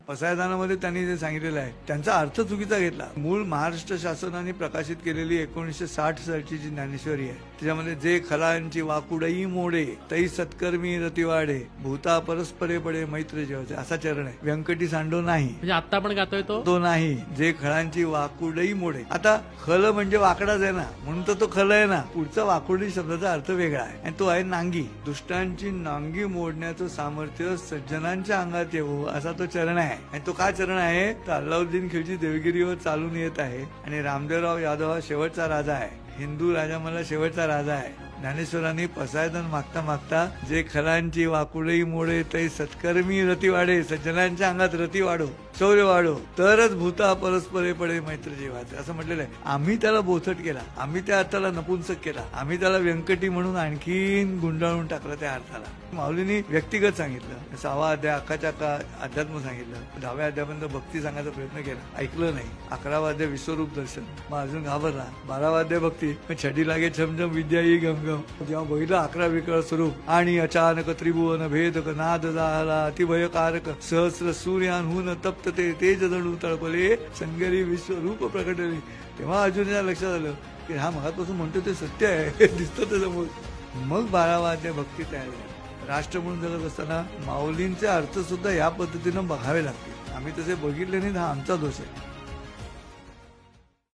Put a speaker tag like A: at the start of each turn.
A: पसायदानामध्ये त्यांनी जे सांगितलेलं आहे त्यांचा अर्थ चुकीचा घेतला. मूळ महाराष्ट्र शासनाने प्रकाशित केलेली 1960 सालची जी ज्ञानेश्वरी आहे त्याच्यामध्ये जे खलांची वाकुडई मोडे तै सत्कर्मी रतिवाडे भूता परस्परे पडे मैत्र जेवते असा चरण आहे. व्यंकटी सांडो नाही
B: म्हणजे आता आपण गातोय
A: तो नाही. जे खळांची वाकुडई मोडे. आता खल म्हणजे वाकडाच आहे ना म्हणून तर तो खल आहे ना. पुढचा वाकुडी शब्दाचा अर्थ वेगळा आहे आणि तो आहे नांगी. दुष्टांची नांगी मोडण्याचं सामर्थ्य सज्जनांच्या अंगात येवो असा तो चरण आहे. आणि तो काय चरण आहे तर अल्लाउद्दीन खिलजी देवगिरीवर चालून येत आहे आणि रामदेवराव यादव हा शेवटचा राजा आहे. हिंदू राजा मला शेवटचा राजा आहे. ज्ञानेश्वरांनी पसायदान मागता मागता जे खलांची वाकुडई मोडे तै सत्कर्मी रती वाढे सज्जनांच्या अंगात रती वाढो शौर्य वाढो तरच भूता परस्परे पडे मैत्र जीवाचे असं म्हटलेलं आहे. आम्ही त्याला बोथट केला. आम्ही त्या अर्थाला नपुंसक केला. आम्ही त्याला व्यंकटी म्हणून आणखीन गुंडाळून टाकलं त्या अर्थाला. माऊलींनी व्यक्तिगत सांगितलं. 6वा अध्याय अख्खाच्या अध्यात्म सांगितलं. 10व्या अध्यायापर्यंत भक्ती सांगायचा प्रयत्न केला. ऐकलं नाही. 11वा अध्याय विश्वरूप दर्शन मग अजून घाबरला. 12वा अध्याय भक्ती मग छडी लागे छमछम विद्या ही गमगम. जेव्हा बहिलं 11 विकळ स्वरूप आणि अचानक त्रिभुवन भेदक नाद झाला अतिभयकारक सहस्र सूर्याहून तप्त ते तेज जणू तळपले संगरी विश्वरूप प्रकटले. तेव्हा अर्जुनाच्या लक्षात आलं की हा मगापासून म्हणतो ते सत्य आहे दिसतं ते समोर. मग 12वा अध्याय भक्ती तयार झाली. राष्ट्र म्हणून जगत असताना माऊलींचे अर्थ सुद्धा या पद्धतीनं बघावे लागतील. आम्ही तसे बघितले नाहीत हा आमचा दोष आहे.